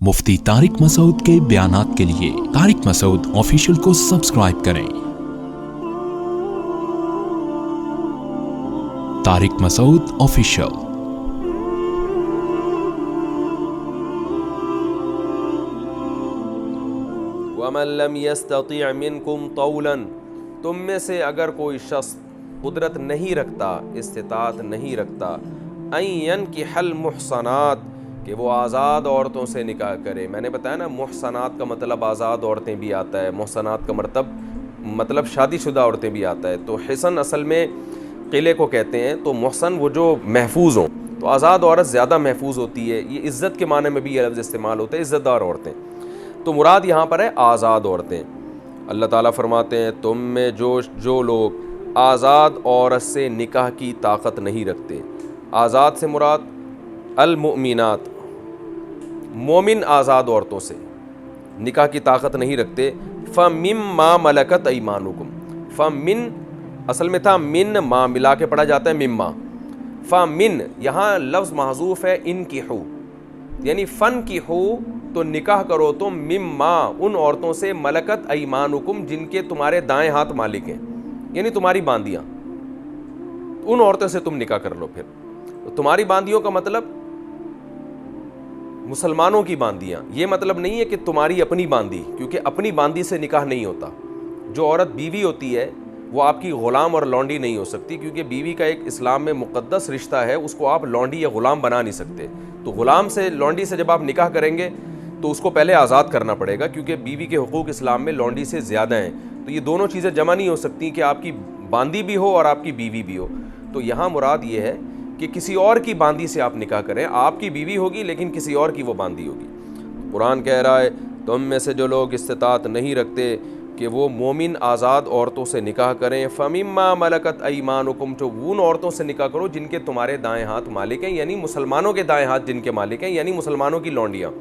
مفتی طارق مسعود کے بیانات کے لیے طارق مسعود آفیشیل کو سبسکرائب کریں۔ طارق مسعود آفیشیل۔ وَمَن لَّمْ يَسْتَطِعْ مِنكُمْ طَوْلًا، تم میں سے اگر کوئی شخص قدرت نہیں رکھتا، استطاعت نہیں رکھتا، أَن يَنكِحَ الْمُحْصَنَاتِ، کہ وہ آزاد عورتوں سے نکاح کرے۔ میں نے بتایا نا، محصنات کا مطلب آزاد عورتیں بھی آتا ہے، محصنات کا مطلب شادی شدہ عورتیں بھی آتا ہے۔ تو حصن اصل میں قلعے کو کہتے ہیں، تو محصن وہ جو محفوظ ہوں، تو آزاد عورت زیادہ محفوظ ہوتی ہے۔ یہ عزت کے معنی میں بھی یہ لفظ استعمال ہوتا ہے، عزت دار عورتیں۔ تو مراد یہاں پر ہے آزاد عورتیں۔ اللہ تعالیٰ فرماتے ہیں تم میں جو لوگ آزاد عورت سے نکاح کی طاقت نہیں رکھتے، آزاد سے مراد المؤمنات، مومن آزاد عورتوں سے نکاح کی طاقت نہیں رکھتے، فَمِمَّا مَلَكَتْ أَيْمَانُكُمْ، فَمِن اصل میں تھا من، ما ملا کے پڑھا جاتا ہے مما، فَمِن یہاں لفظ محذوف ہے انکحو، یعنی فن کی ہو تو نکاح کرو تم، مما ان عورتوں سے، ملکت ایمانکم جن کے تمہارے دائیں ہاتھ مالک ہیں، یعنی تمہاری باندیاں، ان عورتوں سے تم نکاح کر لو۔ پھر تمہاری باندیوں کا مطلب مسلمانوں کی باندیاں، یہ مطلب نہیں ہے کہ تمہاری اپنی باندی، کیونکہ اپنی باندی سے نکاح نہیں ہوتا۔ جو عورت بیوی ہوتی ہے وہ آپ کی غلام اور لونڈی نہیں ہو سکتی، کیونکہ بیوی کا ایک اسلام میں مقدس رشتہ ہے، اس کو آپ لونڈی یا غلام بنا نہیں سکتے۔ تو غلام سے، لونڈی سے جب آپ نکاح کریں گے تو اس کو پہلے آزاد کرنا پڑے گا، کیونکہ بیوی کے حقوق اسلام میں لونڈی سے زیادہ ہیں۔ تو یہ دونوں چیزیں جمع نہیں ہو سکتی کہ آپ کی باندی بھی ہو اور آپ کی بیوی بھی ہو۔ تو یہاں مراد یہ ہے کہ کسی اور کی باندی سے آپ نکاح کریں، آپ کی بیوی ہوگی لیکن کسی اور کی وہ باندی ہوگی۔ قرآن کہہ رہا ہے تم میں سے جو لوگ استطاعت نہیں رکھتے کہ وہ مومن آزاد عورتوں سے نکاح کریں، فَمِمَّا مَلَكَتْ أَيْمَانُكُمْ، جو ان عورتوں سے نکاح کرو جن کے تمہارے دائیں ہاتھ مالک ہیں، یعنی مسلمانوں کے دائیں ہاتھ جن کے مالک ہیں، یعنی مسلمانوں کی لونڈیاں۔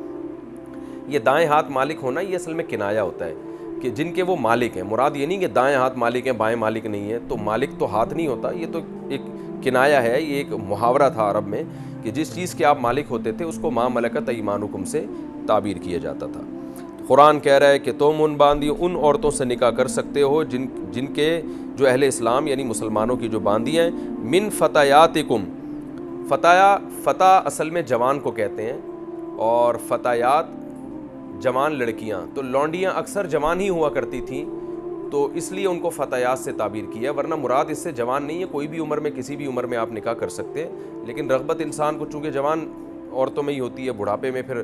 یہ دائیں ہاتھ مالک ہونا یہ اصل میں کنایا ہوتا ہے کہ جن کے وہ مالک ہیں، مراد یہ نہیں کہ دائیں ہاتھ مالک ہیں بائیں مالک نہیں ہے۔ تو مالک تو ہاتھ نہیں ہوتا، یہ تو ایک کنایا ہے، یہ ایک محاورہ تھا عرب میں کہ جس چیز کے آپ مالک ہوتے تھے اس کو ما ملکت ایمانکم سے تعبیر کیا جاتا تھا۔ قرآن کہہ رہا ہے کہ تم ان عورتوں سے نکاح کر سکتے ہو جن کے جو اہل اسلام یعنی مسلمانوں کی جو باندی ہیں، من فتیاتکم، فتح اصل میں جوان کو کہتے ہیں، اور فتیات جوان لڑکیاں، تو لونڈیاں اکثر جوان ہی ہوا کرتی تھیں، تو اس لیے ان کو فتیات سے تعبیر کیا، ورنہ مراد اس سے جوان نہیں ہے، کوئی بھی عمر میں کسی بھی عمر میں آپ نکاح کر سکتے ہیں، لیکن رغبت انسان کو چونکہ جوان عورتوں میں ہی ہوتی ہے، بڑھاپے میں پھر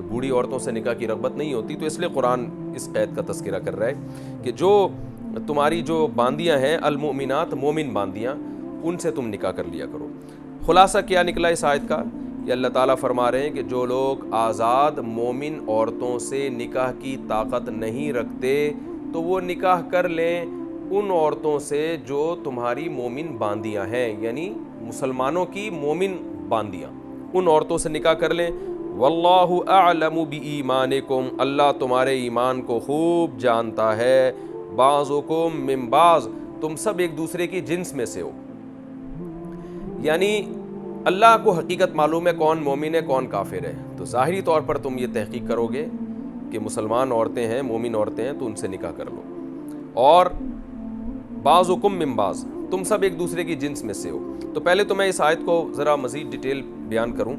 بوڑھی عورتوں سے نکاح کی رغبت نہیں ہوتی، تو اس لیے قرآن اس قید کا تذکرہ کر رہا ہے کہ جو تمہاری جو باندیاں ہیں المؤمنات، مومن باندیاں، ان سے تم نکاح کر لیا کرو۔ خلاصہ کیا نکلا اس آیت کا؟ یہ اللہ تعالیٰ فرما رہے ہیں کہ جو لوگ آزاد مومن عورتوں سے نکاح کی طاقت نہیں رکھتے تو وہ نکاح کر لیں ان عورتوں سے جو تمہاری مومن باندیاں ہیں، یعنی مسلمانوں کی مومن باندیاں، ان عورتوں سے نکاح کر لیں۔ واللہ اعلم بایمانکم، اللہ تمہارے ایمان کو خوب جانتا ہے، بعضکم من بعض، تم سب ایک دوسرے کی جنس میں سے ہو، یعنی اللہ کو حقیقت معلوم ہے کون مومن ہے کون کافر ہے، تو ظاہری طور پر تم یہ تحقیق کرو گے کہ مسلمان عورتیں ہیں، مومن عورتیں ہیں، تو ان سے نکاح کر لو۔ اور بعضکم من بعض، تم سب ایک دوسرے کی جنس میں سے ہو۔ تو پہلے تو میں اس آیت کو ذرا مزید ڈیٹیل بیان کروں۔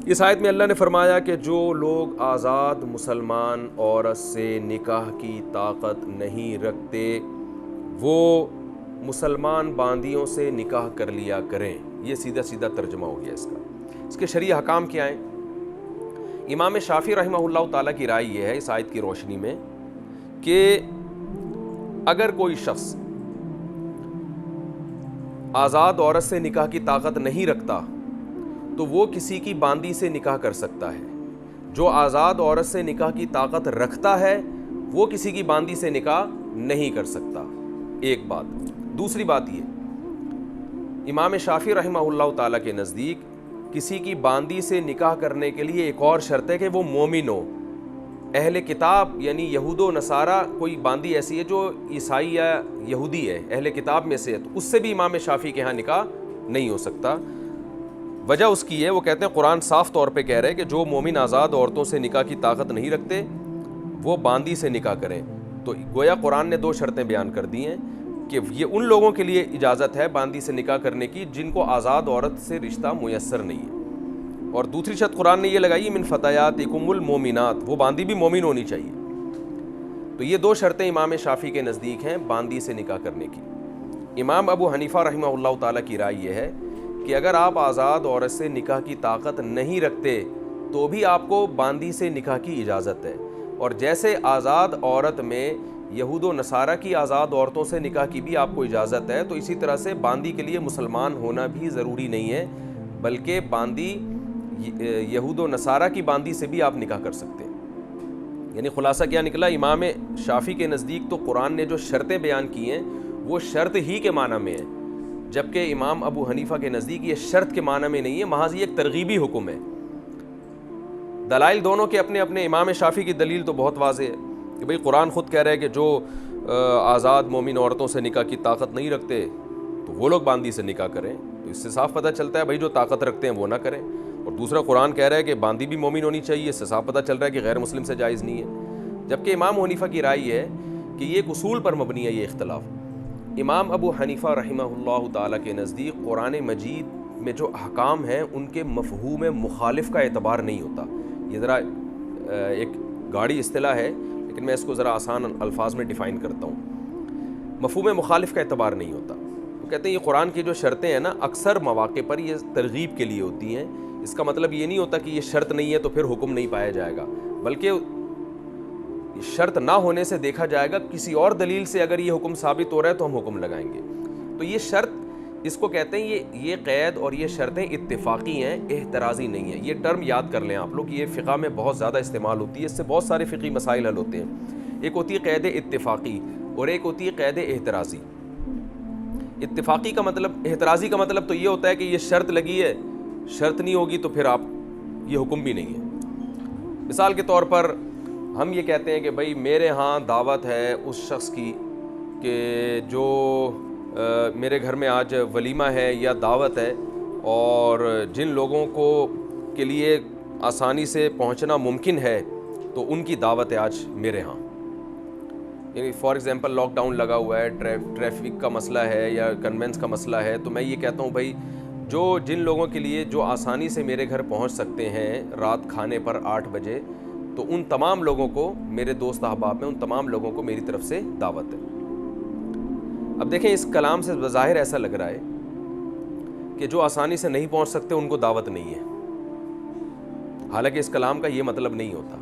اس آیت میں اللہ نے فرمایا کہ جو لوگ آزاد مسلمان عورت سے نکاح کی طاقت نہیں رکھتے وہ مسلمان باندیوں سے نکاح کر لیا کریں۔ یہ سیدھا سیدھا ترجمہ ہو گیا اس کا۔ اس کے شرعی حکام کیا ہیں؟ امام شافعی رحمہ اللہ تعالیٰ کی رائے یہ ہے اس آیت کی روشنی میں کہ اگر کوئی شخص آزاد عورت سے نکاح کی طاقت نہیں رکھتا تو وہ کسی کی باندی سے نکاح کر سکتا ہے۔ جو آزاد عورت سے نکاح کی طاقت رکھتا ہے وہ کسی کی باندی سے نکاح نہیں کر سکتا، ایک بات۔ دوسری بات یہ، امام شافعی رحمہ اللہ تعالیٰ کے نزدیک کسی کی باندی سے نکاح کرنے کے لیے ایک اور شرط ہے کہ وہ مومن ہو۔ اہل کتاب یعنی یہود و نصارہ، کوئی باندی ایسی ہے جو عیسائی یا یہودی ہے، اہل کتاب میں سے ہے، تو اس سے بھی امام شافعی کے ہاں نکاح نہیں ہو سکتا۔ وجہ اس کی ہے، وہ کہتے ہیں قرآن صاف طور پہ کہہ رہے ہیں کہ جو مومن آزاد عورتوں سے نکاح کی طاقت نہیں رکھتے وہ باندی سے نکاح کریں. تو گویا قرآن نے 2 شرطیں بیان کر دی ہیں کہ یہ ان لوگوں کے لیے اجازت ہے باندی سے نکاح کرنے کی جن کو آزاد عورت سے رشتہ میسر نہیں ہے. اور دوسری شرط قرآن نے یہ لگائی من فتیاتکم المومنات، وہ باندی بھی مومن ہونی چاہیے. تو یہ 2 شرطیں امام شافعی کے نزدیک ہیں باندی سے نکاح کرنے کی. امام ابو حنیفہ رحمہ اللہ تعالیٰ کی رائے یہ ہے کہ اگر آپ آزاد عورت سے نکاح کی طاقت نہیں رکھتے تو بھی آپ کو باندی سے نکاح کی اجازت ہے. اور جیسے آزاد عورت میں یہود و نصارہ کی آزاد عورتوں سے نکاح کی بھی آپ کو اجازت ہے، تو اسی طرح سے باندی کے لیے مسلمان ہونا بھی ضروری نہیں ہے، بلکہ باندی یہود و نصارہ کی باندی سے بھی آپ نکاح کر سکتے ہیں. یعنی خلاصہ کیا نکلا، امام شافعی کے نزدیک تو قرآن نے جو شرطیں بیان کی ہیں وہ شرط ہی کے معنی میں ہے، جبکہ امام ابو حنیفہ کے نزدیک یہ شرط کے معنی میں نہیں ہے، محض یہ ایک ترغیبی حکم ہے. دلائل دونوں کے اپنے اپنے. امام شافعی کی دلیل تو بہت واضح ہے کہ بھئی قرآن خود کہہ رہا ہے کہ جو آزاد مومن عورتوں سے نکاح کی طاقت نہیں رکھتے تو وہ لوگ باندی سے نکاح کریں. تو اس سے صاف پتہ چلتا ہے بھئی جو طاقت رکھتے ہیں وہ نہ کریں. اور دوسرا قرآن کہہ رہا ہے کہ باندی بھی مومن ہونی چاہیے، اس سے صاف پتہ چل رہا ہے کہ غیر مسلم سے جائز نہیں ہے. جبکہ امام حنیفہ کی رائے ہے کہ یہ ایک اصول پر مبنی ہے یہ اختلاف. امام ابو حنیفہ رحمہ اللہ تعالیٰ کے نزدیک قرآن مجید میں جو احکام ہیں ان کے مفہوم مخالف کا اعتبار نہیں ہوتا. یہ ذرا ایک گاڑی اصطلاح ہے لیکن میں اس کو ذرا آسان الفاظ میں ڈیفائن کرتا ہوں. مفہوم مخالف کا اعتبار نہیں ہوتا. وہ کہتے ہیں یہ قرآن کی جو شرطیں ہیں نا اکثر مواقع پر یہ ترغیب کے لیے ہوتی ہیں. اس کا مطلب یہ نہیں ہوتا کہ یہ شرط نہیں ہے تو پھر حکم نہیں پایا جائے گا، بلکہ شرط نہ ہونے سے دیکھا جائے گا کسی اور دلیل سے اگر یہ حکم ثابت ہو رہا ہے تو ہم حکم لگائیں گے. تو یہ شرط اس کو کہتے ہیں یہ قید اور یہ شرطیں اتفاقی ہیں، احترازی نہیں ہیں. یہ ٹرم یاد کر لیں آپ لوگ، یہ فقہ میں بہت زیادہ استعمال ہوتی ہے، اس سے بہت سارے فقہی مسائل حل ہوتے ہیں. ایک ہوتی ہے قید اتفاقی اور ایک ہوتی ہے قید احترازی. اتفاقی کا مطلب، احترازی کا مطلب تو یہ ہوتا ہے کہ یہ شرط لگی ہے، شرط نہیں ہوگی تو پھر آپ یہ حکم بھی نہیں ہے. مثال کے طور پر ہم یہ کہتے ہیں کہ بھئی میرے ہاں دعوت ہے اس شخص کی کہ جو میرے گھر میں آج ولیمہ ہے یا دعوت ہے، اور جن لوگوں کو کے لیے آسانی سے پہنچنا ممکن ہے تو ان کی دعوت ہے آج میرے ہاں. یعنی فار ایگزامپل لاک ڈاؤن لگا ہوا ہے، ٹریفک کا مسئلہ ہے یا کنوینس کا مسئلہ ہے، تو میں یہ کہتا ہوں بھائی جن لوگوں کے لیے جو آسانی سے میرے گھر پہنچ سکتے ہیں رات کھانے پر 8 بجے، تو ان تمام لوگوں کو، میرے دوست احباب میں ان تمام لوگوں کو میری طرف سے دعوت ہے. اب دیکھیں اس کلام سے بظاہر ایسا لگ رہا ہے کہ جو آسانی سے نہیں پہنچ سکتے ان کو دعوت نہیں ہے، حالانکہ اس کلام کا یہ مطلب نہیں ہوتا.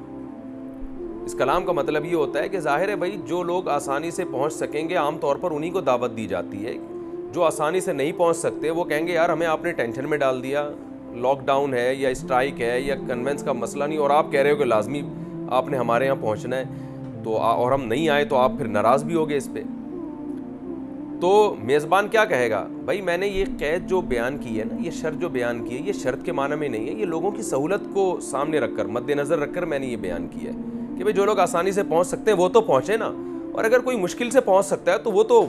اس کلام کا مطلب یہ ہوتا ہے کہ ظاہر ہے بھائی جو لوگ آسانی سے پہنچ سکیں گے عام طور پر انہی کو دعوت دی جاتی ہے. جو آسانی سے نہیں پہنچ سکتے وہ کہیں گے یار ہمیں آپ نے ٹینشن میں ڈال دیا، لاک ڈاؤن ہے یا اسٹرائک ہے یا کنونس کا مسئلہ نہیں، اور آپ کہہ رہے ہو کہ لازمی آپ نے ہمارے یہاں پہنچنا ہے، تو اور ہم نہیں آئے تو آپ پھر ناراض بھی ہوگے اس پہ. تو میزبان کیا کہے گا، بھائی میں نے یہ قید جو بیان کی ہے نا، یہ شرط جو بیان کی ہے یہ شرط کے معنی میں نہیں ہے، یہ لوگوں کی سہولت کو سامنے رکھ کر، مد نظر رکھ کر میں نے یہ بیان کیا ہے کہ بھئی جو لوگ آسانی سے پہنچ سکتے ہیں وہ تو پہنچے نا، اور اگر کوئی مشکل سے پہنچ سکتا ہے تو وہ تو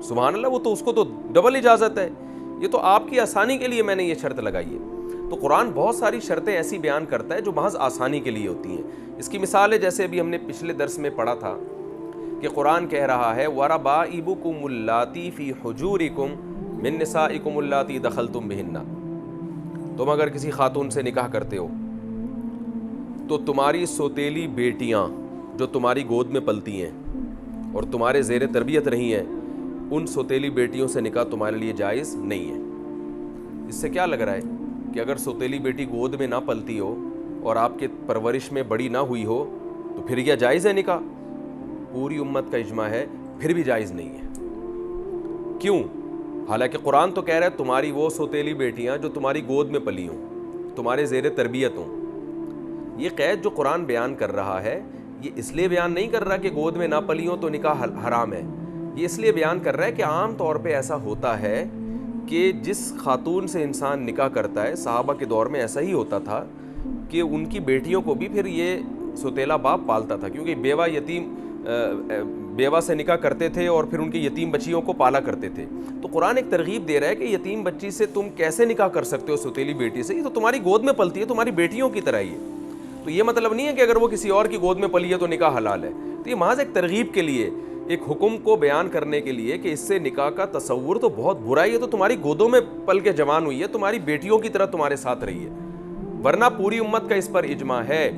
سبحان اللہ، وہ تو اس کو تو ڈبل اجازت ہے. یہ تو آپ کی آسانی کے لیے میں نے یہ شرط لگائی ہے. تو قرآن بہت ساری شرطیں ایسی بیان کرتا ہے جو محض آسانی کے لیے ہوتی ہیں. اس کی مثال ہے جیسے ابھی ہم نے پچھلے درس میں پڑھا تھا کہ قرآن کہہ رہا ہے وَرَبَائِبُكُمُ اللَّاتِي فِي حُجُورِكُم مِّن نِّسَائِكُمُ اللَّاتِي دَخَلْتُم بِهِنَّ. تم اگر کسی خاتون سے نکاح کرتے ہو تو تمہاری سوتیلی بیٹیاں جو تمہاری گود میں پلتی ہیں اور تمہارے زیر تربیت رہی ہیں، ان سوتیلی بیٹیوں سے نکاح تمہارے لیے جائز نہیں ہے. اس سے کیا لگ رہا ہے کہ اگر سوتیلی بیٹی گود میں نہ پلتی ہو اور آپ کے پرورش میں بڑی نہ ہوئی ہو تو پھر کیا جائز ہے نکاح؟ پوری امت کا اجماع ہے پھر بھی جائز نہیں ہے. کیوں؟ حالانکہ قرآن تو کہہ رہا ہے تمہاری وہ سوتیلی بیٹیاں جو تمہاری گود میں پلی ہوں، تمہارے زیر تربیت ہوں. یہ قید جو قرآن بیان کر رہا ہے یہ اس لیے بیان نہیں کر رہا کہ گود میں نہ پلی ہوں تو نکاح حرام ہے. یہ اس لیے بیان کر رہا ہے کہ عام طور پہ ایسا ہوتا ہے کہ جس خاتون سے انسان نکاح کرتا ہے، صحابہ کے دور میں ایسا ہی ہوتا تھا کہ ان کی بیٹیوں کو بھی پھر یہ سوتیلا باپ پالتا تھا، کیونکہ بیوہ سے نکاح کرتے تھے اور پھر ان کی یتیم بچیوں کو پالا کرتے تھے. تو قرآن ایک ترغیب دے رہا ہے کہ یتیم بچی سے تم کیسے نکاح کر سکتے ہو, سوتیلی بیٹی سے, یہ تو تمہاری گود میں پلتی ہے, تمہاری بیٹیوں کی طرح ہی ہے. تو یہ مطلب نہیں ہے کہ اگر وہ کسی اور کی گود میں پلی ہے تو نکاح حلال ہے. تو یہ محض ایک ترغیب کے لیے, ایک حکم کو بیان کرنے کے لیے کہ اس سے نکاح کا تصور تو بہت برا ہی ہے, تو تمہاری گودوں میں پل کے جوان ہوئی ہے, تمہاری بیٹیوں کی طرح تمہارے ساتھ رہی ہے. ورنہ پوری امت کا اس پر اجماع ہے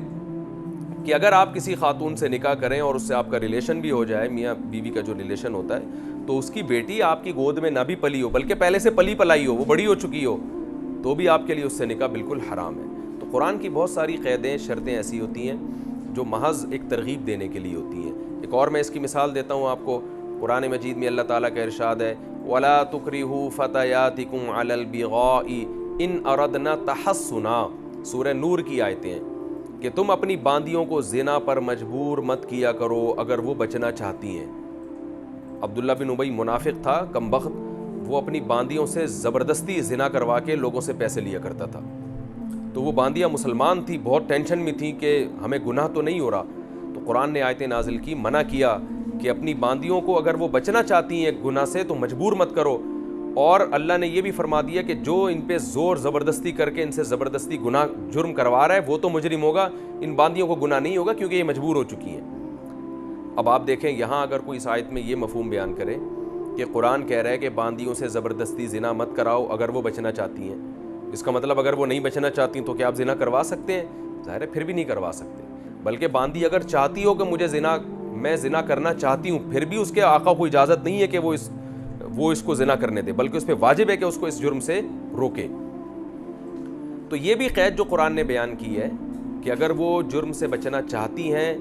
کہ اگر آپ کسی خاتون سے نکاح کریں اور اس سے آپ کا ریلیشن بھی ہو جائے, میاں بیوی کا جو ریلیشن ہوتا ہے, تو اس کی بیٹی آپ کی گود میں نہ بھی پلی ہو بلکہ پہلے سے پلی پلائی ہو, وہ بڑی ہو چکی ہو, تو بھی آپ کے لیے اس سے نکاح بالکل حرام ہے. تو قرآن کی بہت ساری قیدیں, شرطیں ایسی ہوتی ہیں جو محض ایک ترغیب دینے کے لیے ہوتی ہیں. ایک اور میں اس کی مثال دیتا ہوں آپ کو. قرآن مجید میں اللہ تعالیٰ کا ارشاد ہے, وَلَا تُكْرِهُوا فَتَيَاتِكُمْ عَلَى الْبِغَاءِ إِنْ أَرَدْنَا تَحَصُّنًا. سورہ نور کی آیتیں ہیں کہ تم اپنی باندیوں کو زنا پر مجبور مت کیا کرو اگر وہ بچنا چاہتی ہیں. عبداللہ بن ابی منافق تھا, کم بخت, وہ اپنی باندیوں سے زبردستی زنا کروا کے لوگوں سے پیسے لیا کرتا تھا. تو وہ باندیاں مسلمان تھی, بہت ٹینشن میں تھیں کہ ہمیں گناہ تو نہیں ہو رہا. تو قرآن نے آیتیں نازل کی, منع کیا کہ اپنی باندیوں کو اگر وہ بچنا چاہتی ہیں گناہ سے تو مجبور مت کرو. اور اللہ نے یہ بھی فرما دیا کہ جو ان پہ زور زبردستی کر کے ان سے زبردستی گناہ جرم کروا رہا ہے وہ تو مجرم ہوگا, ان باندیوں کو گناہ نہیں ہوگا کیونکہ یہ مجبور ہو چکی ہیں. اب آپ دیکھیں یہاں اگر کوئی اس آیت میں یہ مفہوم بیان کرے کہ قرآن کہہ رہا ہے کہ باندیوں سے زبردستی زنا مت کراؤ اگر وہ بچنا چاہتی ہیں, اس کا مطلب اگر وہ نہیں بچنا چاہتی تو کیا آپ زنا کروا سکتے ہیں؟ ظاہر ہے پھر بھی نہیں کروا سکتے. بلکہ باندی اگر چاہتی ہو کہ میں زنا کرنا چاہتی ہوں, پھر بھی اس کے آقا کو اجازت نہیں ہے کہ وہ اس کو زنا کرنے دے, بلکہ اس پہ واجب ہے کہ اس کو اس جرم سے روکے. تو یہ بھی قید جو قرآن نے بیان کی ہے کہ اگر وہ جرم سے بچنا چاہتی ہیں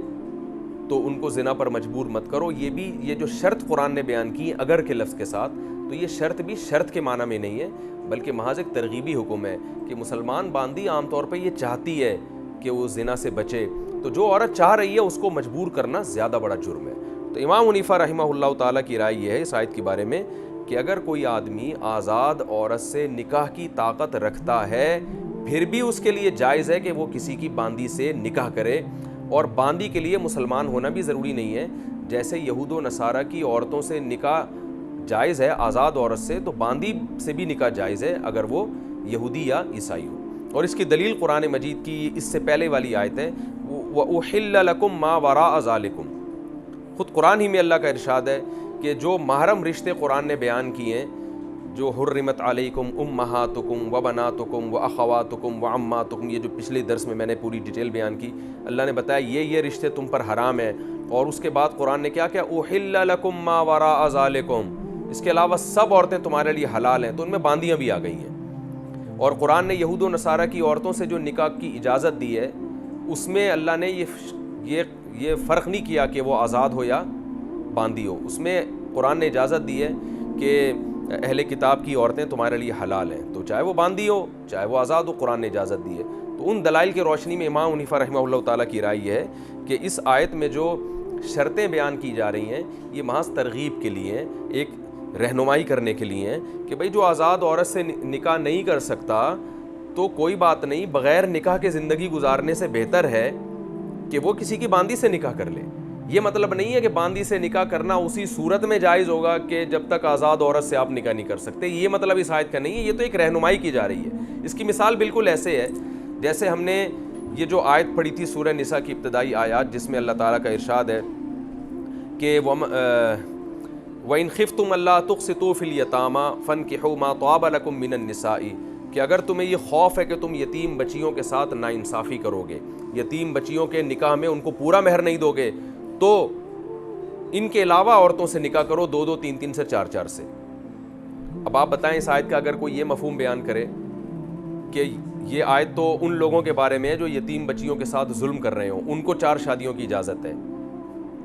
تو ان کو زنا پر مجبور مت کرو. یہ جو شرط قرآن نے بیان کی اگر کے لفظ کے ساتھ, تو یہ شرط بھی شرط کے معنی میں نہیں ہے بلکہ محض ایک ترغیبی حکم ہے کہ مسلمان باندی عام طور پہ یہ چاہتی ہے کہ وہ زنا سے بچے, تو جو عورت چاہ رہی ہے اس کو مجبور کرنا زیادہ بڑا جرم ہے. تو امام حنیفہ رحمہ اللہ تعالیٰ کی رائے یہ ہے اس آیت کے بارے میں کہ اگر کوئی آدمی آزاد عورت سے نکاح کی طاقت رکھتا ہے پھر بھی اس کے لیے جائز ہے کہ وہ کسی کی باندی سے نکاح کرے, اور باندی کے لیے مسلمان ہونا بھی ضروری نہیں ہے. جیسے یہود و نصارہ کی عورتوں سے نکاح جائز ہے آزاد عورت سے, تو باندی سے بھی نکاح جائز ہے اگر وہ یہودی یا عیسائی ہو. اور اس کی دلیل قرآن مجید کی اس سے پہلے والی آیت ہے, وَأُحِلَّ لَكُمْ مَا وَرَاءَ ذَلِكُمْ. خود قرآن ہی میں اللہ کا ارشاد ہے کہ جو محرم رشتے قرآن نے بیان کیے ہیں, جو حرمت علیکم امہاتکم وبناتکم واخواتکم وعماتکم, یہ جو پچھلے درس میں نے پوری ڈیٹیل بیان کی, اللہ نے بتایا یہ رشتے تم پر حرام ہیں. اور اس کے بعد قرآن نے کیا احل لکم ما وراء ذالکم, اس کے علاوہ سب عورتیں تمہارے لیے حلال ہیں. تو ان میں باندیاں بھی آ گئی ہیں. اور قرآن نے یہود و نصارہ کی عورتوں سے جو نکاح کی اجازت دی ہے اس میں اللہ نے یہ فرق نہیں کیا کہ وہ آزاد ہو یا باندی ہو. اس میں قرآن نے اجازت دی ہے کہ اہل کتاب کی عورتیں تمہارے لیے حلال ہیں, تو چاہے وہ باندی ہو چاہے وہ آزاد ہو, قرآن نے اجازت دی ہے. تو ان دلائل کی روشنی میں امام حنیفہ رحمہ اللہ تعالیٰ کی رائے یہ ہے کہ اس آیت میں جو شرطیں بیان کی جا رہی ہیں یہ محض ترغیب کے لیے ہیں, ایک رہنمائی کرنے کے لیے ہیں کہ بھئی جو آزاد عورت سے نکاح نہیں کر سکتا تو کوئی بات نہیں, بغیر نکاح کے زندگی گزارنے سے بہتر ہے کہ وہ کسی کی باندی سے نکاح کر لے. یہ مطلب نہیں ہے کہ باندی سے نکاح کرنا اسی صورت میں جائز ہوگا کہ جب تک آزاد عورت سے آپ نکاح نہیں کر سکتے, یہ مطلب اس آیت کا نہیں ہے. یہ تو ایک رہنمائی کی جا رہی ہے. اس کی مثال بالکل ایسے ہے جیسے ہم نے یہ جو آیت پڑھی تھی سورہ نساء کی ابتدائی آیات جس میں اللہ تعالیٰ کا ارشاد ہے کہ وَإِنْ خِفْتُمْ أَلَّا تُقْسِطُوا فِي الْيَتَامَى فَانكِحُوا مَا طَابَ لَكُم مِّنَ النِّسَاءِ, کہ اگر تمہیں یہ خوف ہے کہ تم یتیم بچیوں کے ساتھ ناانصافی کرو گے, یتیم بچیوں کے نکاح میں ان کو پورا مہر نہیں دو گے, تو ان کے علاوہ عورتوں سے نکاح کرو, 2 3 سے 4 سے. اب آپ بتائیں اس آیت کا اگر کوئی یہ مفہوم بیان کرے کہ یہ آیت تو ان لوگوں کے بارے میں ہے جو یتیم بچیوں کے ساتھ ظلم کر رہے ہوں, ان کو 4 شادیوں کی اجازت ہے,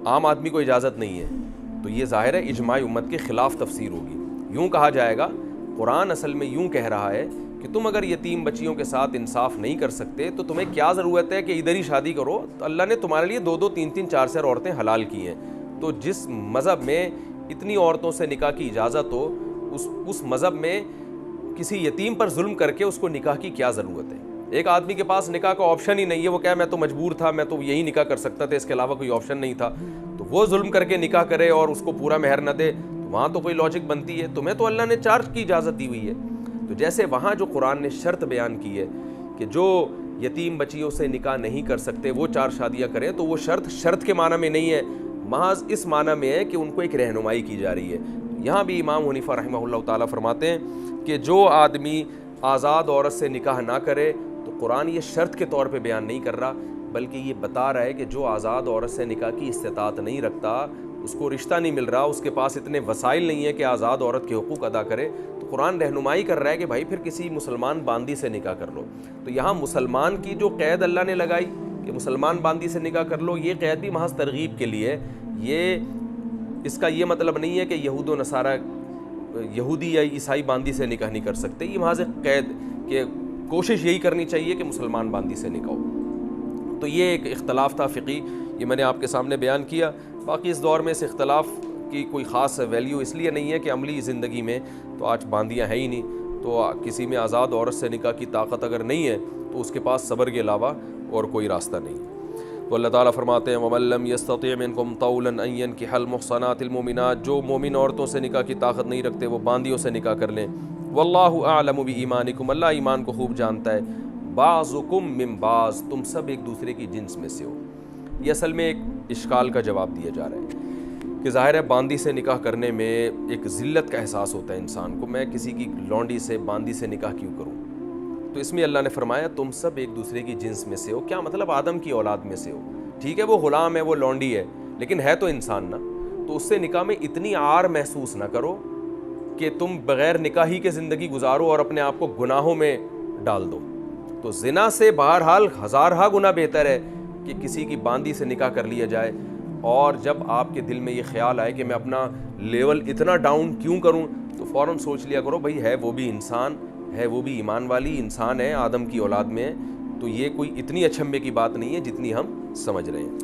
عام آدمی کو اجازت نہیں ہے, تو یہ ظاہر ہے اجماع امت کے خلاف تفسیر ہوگی. یوں کہا جائے گا قرآن اصل میں یوں کہہ رہا ہے کہ تم اگر یتیم بچیوں کے ساتھ انصاف نہیں کر سکتے تو تمہیں کیا ضرورت ہے کہ ادھر ہی شادی کرو. تو اللہ نے تمہارے لیے 2 3 4 عورتیں حلال کی ہیں, تو جس مذہب میں اتنی عورتوں سے نکاح کی اجازت ہو اس مذہب میں کسی یتیم پر ظلم کر کے اس کو نکاح کی کیا ضرورت ہے. ایک آدمی کے پاس نکاح کا آپشن ہی نہیں ہے، وہ کہے میں تو مجبور تھا، میں تو یہی نکاح کر سکتا تھا، اس کے علاوہ کوئی آپشن نہیں تھا، تو وہ ظلم کر کے نکاح کرے اور اس کو پورا مہر نہ دے، تو وہاں تو کوئی لاجک بنتی ہے؟ تمہیں تو اللہ نے چارج کی اجازت دی ہوئی ہے۔ تو جیسے وہاں جو قرآن نے شرط بیان کی ہے کہ جو یتیم بچیوں سے نکاح نہیں کر سکتے وہ 4 شادیاں کریں، تو وہ شرط کے معنی میں نہیں ہے، محض اس معنی میں ہے کہ ان کو ایک رہنمائی کی جا رہی ہے۔ یہاں بھی امام حنیفہ رحمہ اللہ تعالیٰ فرماتے ہیں کہ جو آدمی آزاد عورت سے نکاح نہ کرے، تو قرآن یہ شرط کے طور پہ بیان نہیں کر رہا، بلکہ یہ بتا رہا ہے کہ جو آزاد عورت سے نکاح کی استطاعت نہیں رکھتا، اس کو رشتہ نہیں مل رہا، اس کے پاس اتنے وسائل نہیں ہے کہ آزاد عورت کے حقوق ادا کرے، تو قرآن رہنمائی کر رہا ہے کہ بھائی پھر کسی مسلمان باندی سے نکاح کر لو۔ تو یہاں مسلمان کی جو قید اللہ نے لگائی کہ مسلمان باندی سے نکاح کر لو، یہ قید بھی محض ترغیب کے لیے، یہ اس کا یہ مطلب نہیں ہے کہ یہود و نصارہ یہودی یا عیسائی باندی سے نکاح نہیں کر سکتے، یہ محض قید کہ کوشش یہی کرنی چاہیے کہ مسلمان باندی سے نکاح ہو۔ تو یہ ایک اختلاف تھا فقہی، یہ میں نے آپ کے سامنے بیان کیا۔ باقی اس دور میں اس اختلاف کی کوئی خاص ویلیو اس لیے نہیں ہے کہ عملی زندگی میں تو آج باندیاں ہیں ہی نہیں، تو کسی میں آزاد عورت سے نکاح کی طاقت اگر نہیں ہے تو اس کے پاس صبر کے علاوہ اور کوئی راستہ نہیں ہے۔ تو اللہ تعالیٰ فرماتے ہیں وَمَن لَّمْ يَسْتَطِعْ مِنكُمْ طَوْلًا أَن يَنكِحَ الْمُحْصَنَاتِ الْمُؤْمِنَاتِ، جو مومن عورتوں سے نکاح کی طاقت نہیں رکھتے وہ باندیوں سے نکاح کر لیں۔ وَاللَّهُ أَعْلَمُ بِإِيمَانِكُمْ، اللہ ایمان کو خوب جانتا ہے۔ بَعْضُكُم مِّن بَعْضٍ، تم سب ایک دوسرے کی جنس میں سے ہو۔ یہ اصل میں ایک اشکال کا جواب دیا جا رہا ہے کہ ظاہر ہے باندی سے نکاح کرنے میں ایک ذلت کا احساس ہوتا ہے انسان کو، میں کسی کی لونڈی سے باندی سے نکاح کیوں کروں؟ تو اس میں اللہ نے فرمایا تم سب ایک دوسرے کی جنس میں سے ہو، کیا مطلب آدم کی اولاد میں سے ہو۔ ٹھیک ہے وہ غلام ہے، وہ لونڈی ہے، لیکن ہے تو انسان نا، تو اس سے نکاح میں اتنی عار محسوس نہ کرو کہ تم بغیر نکاحی کے زندگی گزارو اور اپنے آپ کو گناہوں میں ڈال دو۔ تو زنا سے بہرحال ہزارہا گنا بہتر ہے کہ کسی کی باندی سے نکاح کر لیا جائے، اور جب آپ کے دل میں یہ خیال آئے کہ میں اپنا لیول اتنا ڈاؤن کیوں کروں، تو فوراً سوچ لیا کرو بھائی ہے وہ بھی انسان ہے، وہ بھی ایمان والی انسان ہے، آدم کی اولاد میں ہے، تو یہ کوئی اتنی اچھمبے کی بات نہیں ہے جتنی ہم سمجھ رہے ہیں۔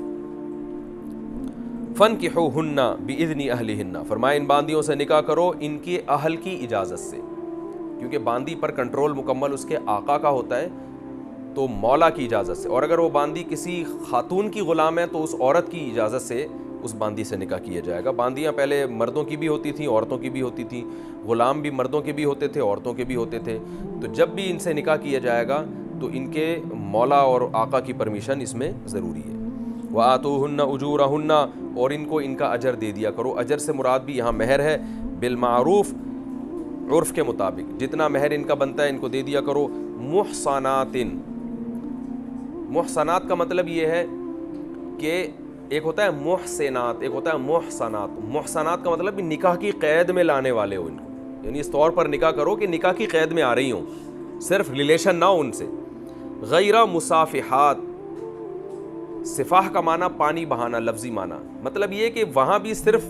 فَانْكِحُوهُنَّ بِإِذْنِ أَهْلِهِنَّ، فرمایا ان باندیوں سے نکاح کرو ان کے اہل کی اجازت سے، کیونکہ باندی پر کنٹرول مکمل اس کے آقا کا ہوتا ہے، تو مولا کی اجازت سے، اور اگر وہ باندی کسی خاتون کی غلام ہے تو اس عورت کی اجازت سے اس باندی سے نکاح کیا جائے گا۔ باندیاں پہلے مردوں کی بھی ہوتی تھیں، عورتوں کی بھی ہوتی تھیں، غلام بھی مردوں کے بھی ہوتے تھے، عورتوں کے بھی ہوتے تھے، تو جب بھی ان سے نکاح کیا جائے گا تو ان کے مولا اور آقا کی پرمیشن اس میں ضروری ہے۔ وَآتُوهُنَّ أُجُورَهُنَّ، اور ان کو ان کا اجر دے دیا کرو۔ اجر سے مراد بھی یہاں مہر ہے، بالمعروف، عرف کے مطابق جتنا مہر ان کا بنتا ہے ان کو دے دیا کرو۔ محصنات، محصنات کا مطلب یہ ہے کہ ایک ہوتا ہے محسنات، ایک ہوتا ہے محصنات۔ محصنات کا مطلب بھی نکاح کی قید میں لانے والے ہو ان کو، یعنی اس طور پر نکاح کرو کہ نکاح کی قید میں آ رہی ہوں، صرف ریلیشن نہ ہو ان سے۔ غیر مصافحات، صفاح کا معنی پانی بہانا، لفظی معنی، مطلب یہ کہ وہاں بھی صرف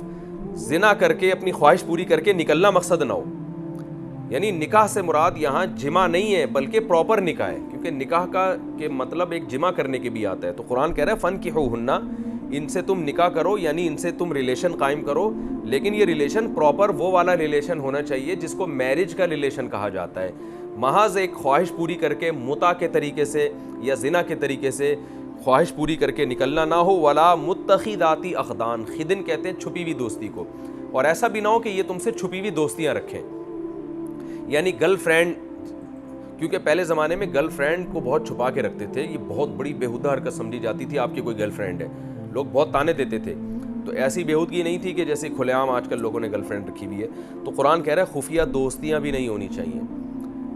زنا کر کے اپنی خواہش پوری کر کے نکلنا مقصد نہ ہو، یعنی نکاح سے مراد یہاں جمع نہیں ہے بلکہ پراپر نکاح ہے، کیونکہ نکاح کا کہ مطلب ایک جمع کرنے کے بھی آتا ہے۔ تو قرآن کہہ رہا ہے فَانْكِحُوهُنَّ، ان سے تم نکاح کرو، یعنی ان سے تم ریلیشن قائم کرو، لیکن یہ ریلیشن پراپر وہ والا ریلیشن ہونا چاہیے جس کو میرج کا ریلیشن کہا جاتا ہے۔ محض ایک خواہش پوری کر کے متع کے طریقے سے یا زنا کے طریقے سے خواہش پوری کر کے نکلنا نہ ہو۔ ولا متخذات اخدان، خدن کہتے ہیں چھپی ہوئی دوستی کو، اور ایسا بھی نہ ہو کہ یہ تم سے چھپی ہوئی دوستیاں رکھیں، یعنی گرل فرینڈ، کیونکہ پہلے زمانے میں گرل فرینڈ کو بہت چھپا کے رکھتے تھے، یہ بہت بڑی بےہودہ حرکت سمجھی جاتی تھی، آپ کی کوئی گرل فرینڈ ہے، لوگ بہت تانے دیتے تھے، تو ایسی بےہودگی نہیں تھی کہ جیسے کھلے عام آج کل لوگوں نے گرل فرینڈ رکھی ہوئی ہے۔ تو قرآن کہہ رہا ہے خفیہ دوستیاں بھی نہیں ہونی چاہیے،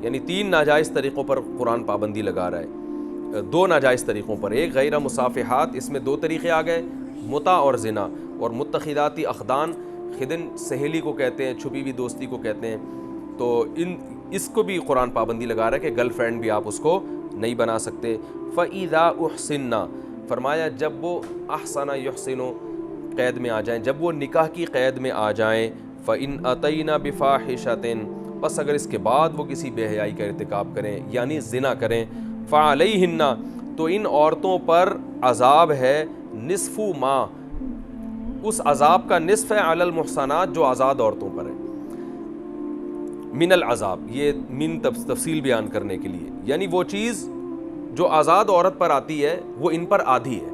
یعنی 3 ناجائز طریقوں پر قرآن پابندی لگا رہا ہے، 2 ناجائز طریقوں پر، ایک غیر مصافحات، اس میں 2 طریقے آ گئے، متع اور زنا، اور متخذات اخدان، خدن سہیلی کو کہتے ہیں، چھپی ہوئی دوستی کو کہتے ہیں، تو اس کو بھی قرآن پابندی لگا رہا ہے کہ گرل فرینڈ بھی آپ اس کو نہیں بنا سکتے۔ فَإِذَا أُحْصِنَّ، فرمایا جب وہ احسن یحسن قید میں آ جائیں، جب وہ نکاح کی قید میں آ جائیں، فَإِنْ أَتَيْنَ بِفَاحِشَةٍ، پس اگر اس کے بعد وہ کسی بے حیائی کا ارتکاب کریں یعنی زنا کریں، فَعَلَيْهِنَّ، تو ان عورتوں پر عذاب ہے، نصف ما، اس عذاب کا نصف ہے، علی المحصنات، جو آزاد عورتوں پر ہے، من العذاب، یہ من تفصیل بیان کرنے کے لیے، یعنی وہ چیز جو آزاد عورت پر آتی ہے وہ ان پر آدھی ہے.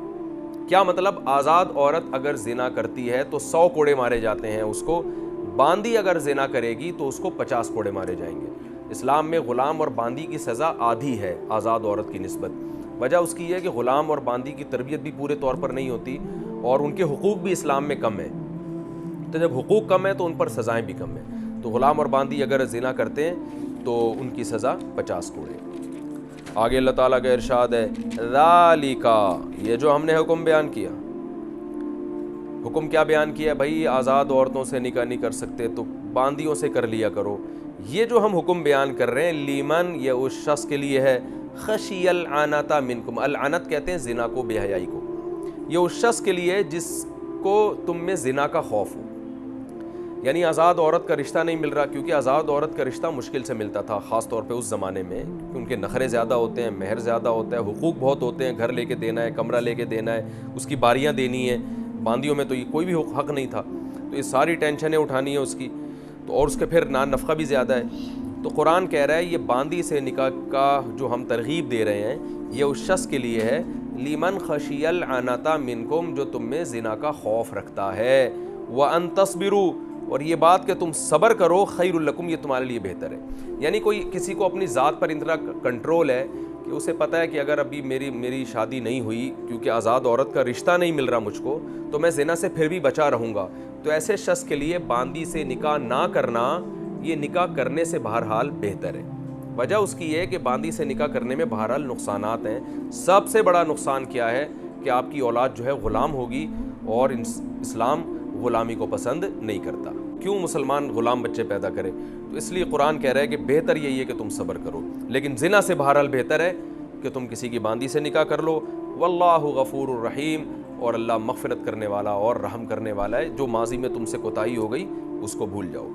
کیا مطلب؟ آزاد عورت اگر زنا کرتی ہے تو 100 کوڑے مارے جاتے ہیں اس کو، باندی اگر زنا کرے گی تو اس کو 50 کوڑے مارے جائیں گے. اسلام میں غلام اور باندی کی سزا آدھی ہے آزاد عورت کی نسبت. وجہ اس کی یہ ہے کہ غلام اور باندی کی تربیت بھی پورے طور پر نہیں ہوتی اور ان کے حقوق بھی اسلام میں کم ہیں. تو جب حقوق کم ہیں تو ان پر سزائیں بھی کم ہیں. تو غلام اور باندی اگر زنا کرتے ہیں تو ان کی سزا 50 کوڑے. آگے اللہ تعالیٰ کا ارشاد ہے ذالک، یہ جو ہم نے حکم بیان کیا. حکم کیا بیان کیا؟ بھائی آزاد عورتوں سے نکاح نہیں کر سکتے تو باندیوں سے کر لیا کرو. یہ جو ہم حکم بیان کر رہے ہیں لیمن، یہ اس شخص کے لیے ہے خشی العنت منکم. العنت کہتے ہیں زنا کو، بے حیائی کو. یہ اس شخص کے لیے جس کو تم میں زنا کا خوف ہو. یعنی آزاد عورت کا رشتہ نہیں مل رہا، کیونکہ آزاد عورت کا رشتہ مشکل سے ملتا تھا، خاص طور پہ اس زمانے میں، کیونکہ ان کے نخرے زیادہ ہوتے ہیں، مہر زیادہ ہوتا ہے، حقوق بہت ہوتے ہیں، گھر لے کے دینا ہے، کمرہ لے کے دینا ہے، اس کی باریاں دینی ہیں. باندیوں میں تو یہ کوئی بھی حق نہیں تھا، تو یہ ساری ٹینشنیں اٹھانی ہیں اس کی، تو اور اس کے پھر نفقہ بھی زیادہ ہے. تو قرآن کہہ رہا ہے یہ باندی سے نکاح کا جو ہم ترغیب دے رہے ہیں یہ اس شخص کے لیے ہے لیمن خشی العنت منکم، جو تم میں زنا کا خوف رکھتا ہے. وَأَن تَصْبِرُوا، اور یہ بات کہ تم صبر کرو، خیر لکم، یہ تمہارے لیے بہتر ہے. یعنی کوئی کسی کو اپنی ذات پر اتنا کنٹرول ہے کہ اسے پتہ ہے کہ اگر ابھی میری شادی نہیں ہوئی کیونکہ آزاد عورت کا رشتہ نہیں مل رہا مجھ کو، تو میں زنا سے پھر بھی بچا رہوں گا. تو ایسے شخص کے لیے باندی سے نکاح نہ کرنا یہ نکاح کرنے سے بہرحال بہتر ہے. وجہ اس کی یہ ہے کہ باندی سے نکاح کرنے میں بہرحال نقصانات ہیں. سب سے بڑا نقصان کیا ہے کہ آپ کی اولاد جو ہے غلام ہوگی، اور اسلام غلامی کو پسند نہیں کرتا. کیوں مسلمان غلام بچے پیدا کرے؟ تو اس لیے قرآن کہہ رہا ہے کہ بہتر یہی ہے کہ تم صبر کرو، لیکن زنا سے بہرحال بہتر ہے کہ تم کسی کی باندی سے نکاح کر لو. واللہ غفور الرحیم، اور اللہ مغفرت کرنے والا اور رحم کرنے والا ہے. جو ماضی میں تم سے کوتاہی ہو گئی اس کو بھول جاؤ.